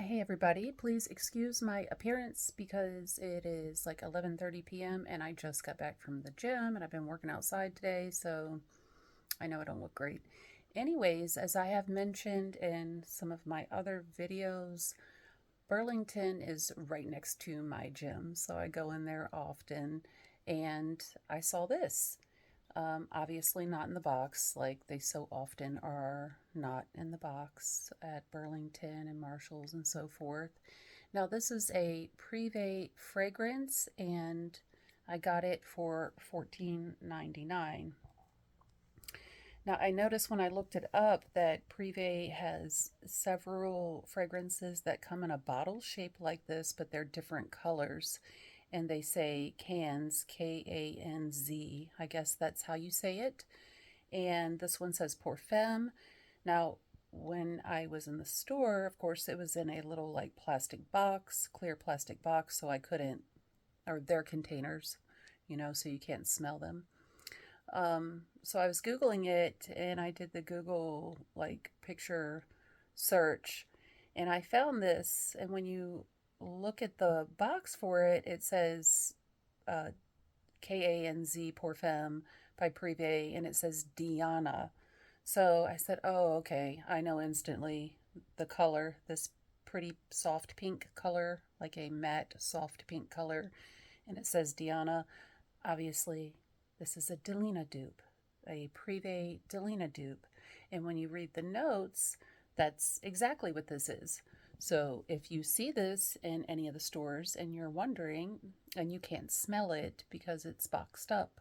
Hey everybody, please excuse my appearance because it is like 11:30 p.m. and I just got back from the gym and I've been working outside today, so I know I don't look great. Anyways, as I have mentioned in some of my other videos, Burlington is right next to my gym, so I go in there often and I saw this. Obviously not in the box, like they so often are not in the box at Burlington and Marshalls and so forth. Now this is a Prive fragrance and I got it for $14.99. Now I noticed when I looked it up that Prive has several fragrances that come in a bottle shaped like this, but they're different colors, and they say Kanz, Kanz. I guess that's how you say it. And this one says pour femme. Now, when I was in the store, of course, it was in a little like plastic box, clear plastic box, so I couldn't, or their containers, so you can't smell them. So I was Googling it and I did the Google like picture search and I found this. And when you look at the box for it, it says uh, Kanz Pour Femme by Prive and it says Diana. So I said, oh, okay, I know instantly the color, this pretty soft pink color, like a matte soft pink color, and it says Diana. Obviously, this is a Delina dupe, a Prive Delina dupe. And when you read the notes, that's exactly what this is. So if you see this in any of the stores and you're wondering and you can't smell it because it's boxed up,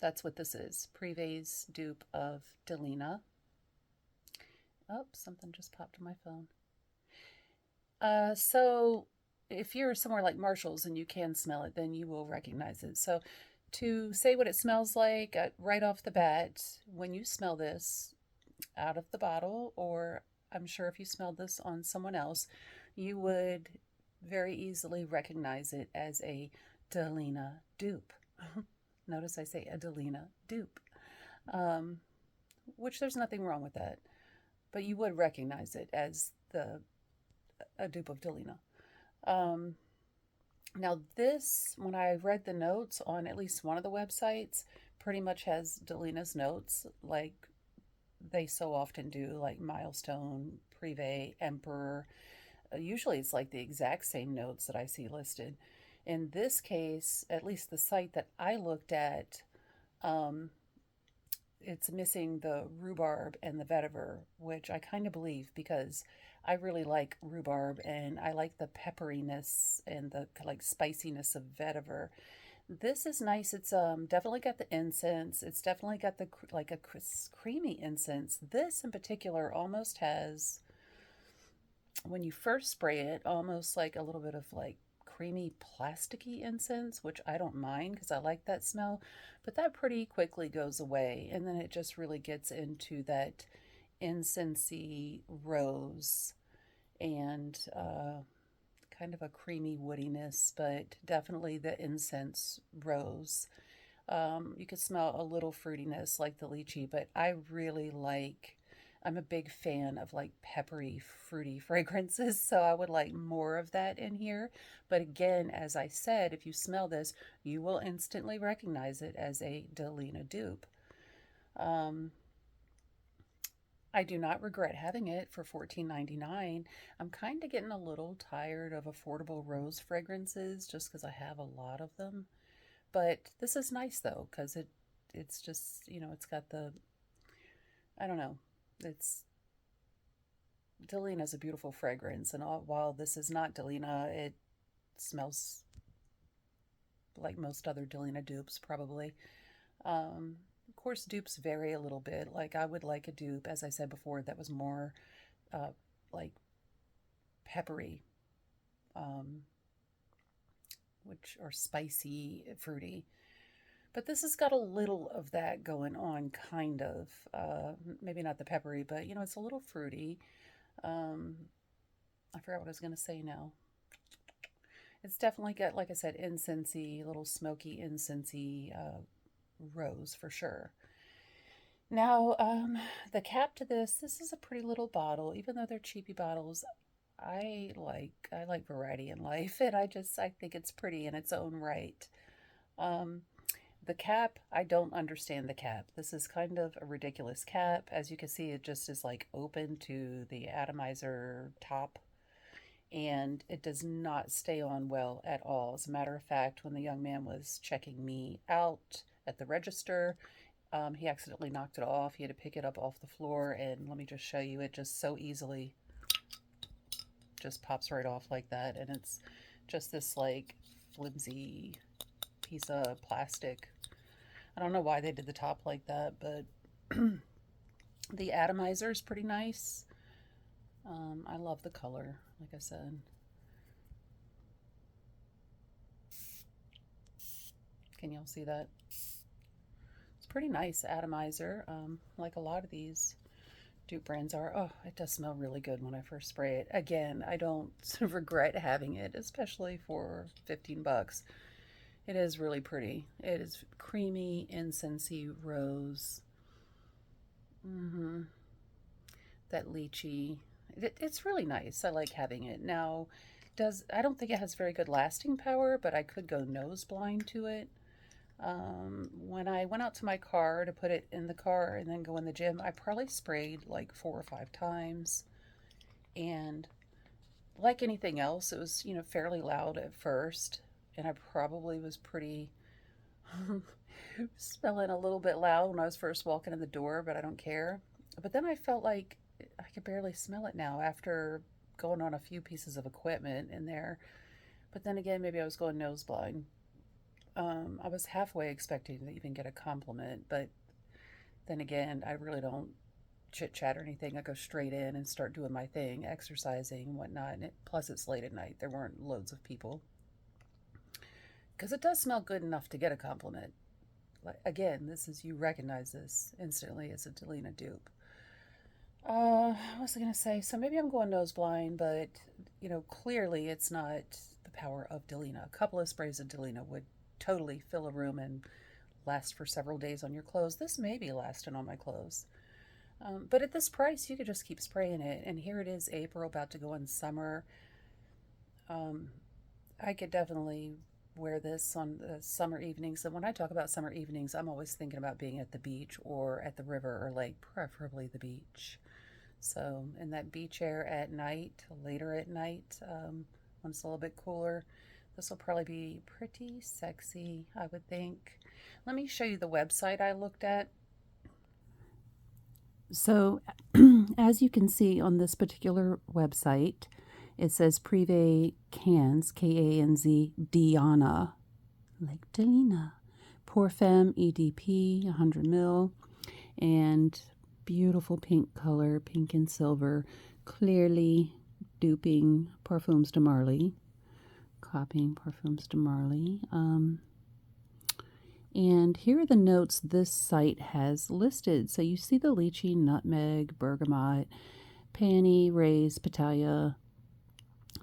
that's what this is. Prive's dupe of Delina. Oh, something just popped on my phone. So if you're somewhere like Marshall's and you can smell it, then you will recognize it. So to say what it smells like right off the bat, when you smell this out of the bottle, or I'm sure if you smelled this on someone else, you would very easily recognize it as a Delina dupe. Notice I say a Delina dupe, um, which there's nothing wrong with that, but you would recognize it as a dupe of Delina. Um, Now, this, when I read the notes on at least one of the websites, pretty much has Delina's notes, like they so often do, like Milestone, Prive, Emperor. Usually it's like the exact same notes that I see listed. In this case, at least the site that I looked at, um, it's missing the rhubarb and the vetiver, which I kind of believe because I really like rhubarb and I like the pepperiness and the like spiciness of vetiver. This is nice. It's definitely got the incense. It's definitely got the like a creamy incense. This in particular almost has, when you first spray it, almost like a little bit of like creamy plasticky incense, which I don't mind because I like that smell, but that pretty quickly goes away and then it just really gets into that incensey rose and kind of a creamy woodiness, but definitely the incense rose. You could smell a little fruitiness like the lychee, but I really like, I'm a big fan of like peppery, fruity fragrances, so I would like more of that in here. But again, as I said, if you smell this, you will instantly recognize it as a Delina dupe. Um, I do not regret having it for $14.99. I'm kind of getting a little tired of affordable rose fragrances just because I have a lot of them. But this is nice though, because it's just, it's got the, I don't know, it's, Delina is a beautiful fragrance. And while this is not Delina, it smells like most other Delina dupes probably. Of course, dupes vary a little bit. Like I would like a dupe, as I said before, that was more uh, like peppery, um, which are spicy, fruity. But this has got a little of that going on, kind of. Maybe not the peppery, but it's a little fruity. Um, I forgot what I was going to say now. It's definitely got, like I said, incensey, little smoky incensey rose for sure. Now, the cap to this is a pretty little bottle, even though they're cheapy bottles. I like variety in life, and I think it's pretty in its own right. Um, the cap, I don't understand the cap. This is kind of a ridiculous cap. As you can see, it just is like open to the atomizer top, and it does not stay on well at all. As a matter of fact, when the young man was checking me out at the register, he accidentally knocked it off. He had to pick it up off the floor, and let me just show you, it just so easily just pops right off like that. And it's just this like flimsy piece of plastic. I don't know why they did the top like that, but the atomizer is pretty nice. I love the color, like I said. Can y'all see that? It's pretty nice atomizer, like a lot of these dupe brands are. Oh, it does smell really good when I first spray it. Again, I don't regret having it, especially for 15 bucks. It is really pretty. It is creamy, incensey rose. That lychee. It's really nice. I like having it. Now, I don't think it has very good lasting power, but I could go nose blind to it. When I went out to my car to put it in the car and then go in the gym, I probably sprayed like 4 or 5 times. And like anything else, it was, fairly loud at first. And I probably was pretty smelling a little bit loud when I was first walking in the door, but I don't care. But then I felt like I could barely smell it now after going on a few pieces of equipment in there. But then again, maybe I was going nose blind. I was halfway expecting to even get a compliment, but then again, I really don't chit chat or anything. I go straight in and start doing my thing, exercising and whatnot. And plus, it's late at night. There weren't loads of people. Because it does smell good enough to get a compliment. Like, again, you recognize this instantly as a Delina dupe. What was I going to say? So maybe I'm going nose blind, but, clearly it's not the power of Delina. A couple of sprays of Delina would totally fill a room and last for several days on your clothes. This may be lasting on my clothes. But at this price, you could just keep spraying it. And here it is, April, about to go in summer. I could definitely wear this on the summer evenings. And when I talk about summer evenings, I'm always thinking about being at the beach or at the river or lake, preferably the beach. So in that beach air at night, later at night, when it's a little bit cooler, this will probably be pretty sexy, I would think. Let me show you the website I looked at. So as you can see on this particular website, it says Prive Kanz, K-A-N-Z, Diana, like Delina. Pour Femme, EDP, 100 ml, and beautiful pink color, pink and silver, clearly duping Parfums de Marly, copying Parfums de Marly. And here are the notes this site has listed. So you see the lychee, nutmeg, bergamot, peony, rose, petalia,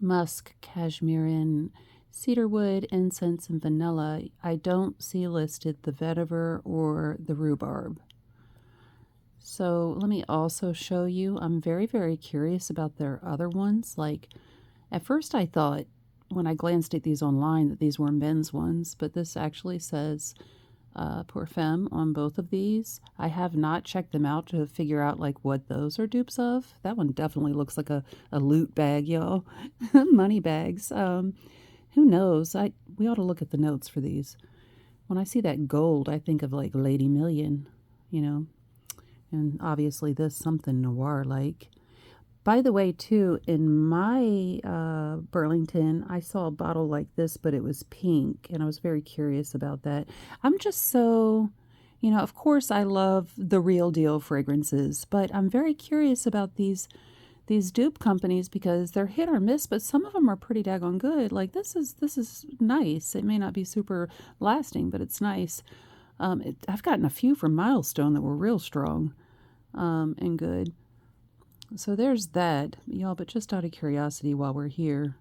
musk, cashmeran, cedarwood, incense, and vanilla. I don't see listed the vetiver or the rhubarb. So let me also show you, I'm very, very curious about their other ones. Like, at first I thought when I glanced at these online that these were men's ones, but this actually says Pour Femme on both of these. I have not checked them out to figure out like what those are dupes of. That one definitely looks like a loot bag, y'all. Money bags. Who knows? We ought to look at the notes for these. When I see that gold, I think of like Lady Million, and obviously this something noir-like. By the way, too, in my Burlington, I saw a bottle like this, but it was pink, and I was very curious about that. I'm just so, of course I love the real deal fragrances, but I'm very curious about these dupe companies because they're hit or miss, but some of them are pretty daggone good. Like this is nice. It may not be super lasting, but it's nice. I've gotten a few from Milestone that were real strong and good. So there's that, y'all, but just out of curiosity while we're here.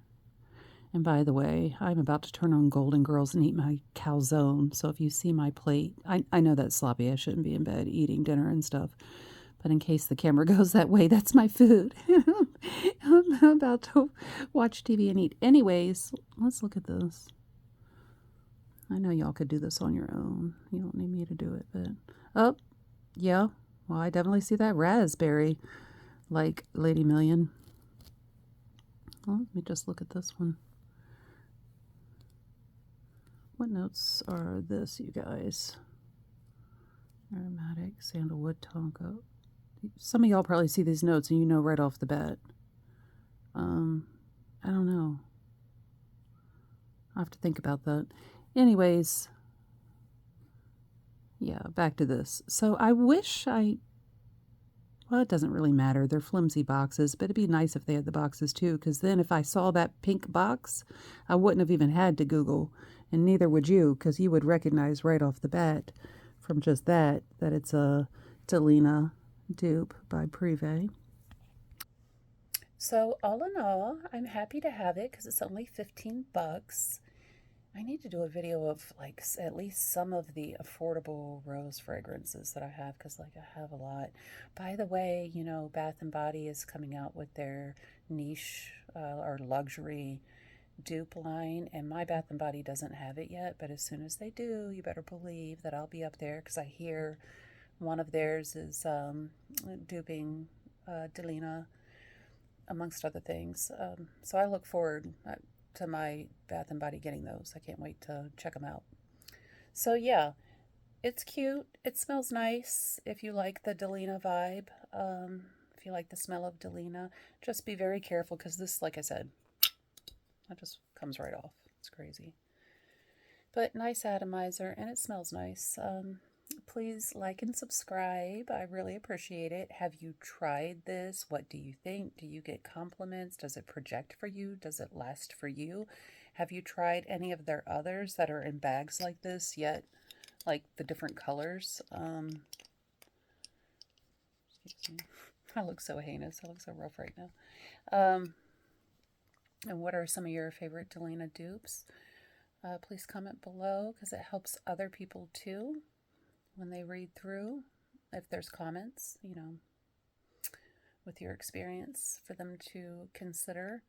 And by the way, I'm about to turn on Golden Girls and eat my calzone. So if you see my plate, I know that's sloppy. I shouldn't be in bed eating dinner and stuff. But in case the camera goes that way, that's my food. I'm about to watch TV and eat. Anyways, let's look at this. I know y'all could do this on your own. You don't need me to do it, but... Oh, yeah. Well, I definitely see that raspberry, like Lady Million. Well, let me just look at this one. What notes are this, you guys? Aromatic, sandalwood, tonka. Some of y'all probably see these notes and you know right off the bat. I don't know. I'll have to think about that. Anyways, yeah, back to this. So I wish well, it doesn't really matter. They're flimsy boxes, but it'd be nice if they had the boxes too, because then if I saw that pink box, I wouldn't have even had to Google, and neither would you, because you would recognize right off the bat from just that it's a Delina dupe by Prive. So all in all, I'm happy to have it because it's only 15 bucks. I need to do a video of like at least some of the affordable rose fragrances that I have because like I have a lot. By the way, you know, Bath and Body is coming out with their niche or luxury dupe line, and my Bath and Body doesn't have it yet, but as soon as they do, you better believe that I'll be up there because I hear one of theirs is duping Delina amongst other things. So I look forward to my Bath and Body getting those. I can't wait to check them out. So yeah, it's cute. It smells nice if you like the Delina vibe. If you like the smell of Delina, just be very careful because this, like I said, that just comes right off. It's crazy. But nice atomizer, and it smells nice. Please like and subscribe. I really appreciate it. Have you tried this? What do you think? Do you get compliments? Does it project for you? Does it last for you? Have you tried any of their others that are in bags like this yet? Like the different colors? I look so heinous. I look so rough right now. And what are some of your favorite Delina dupes? Please comment below because it helps other people too when they read through, if there's comments, you know, with your experience for them to consider.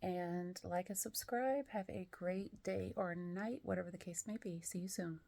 And like and subscribe. Have a great day or night, whatever the case may be. See you soon.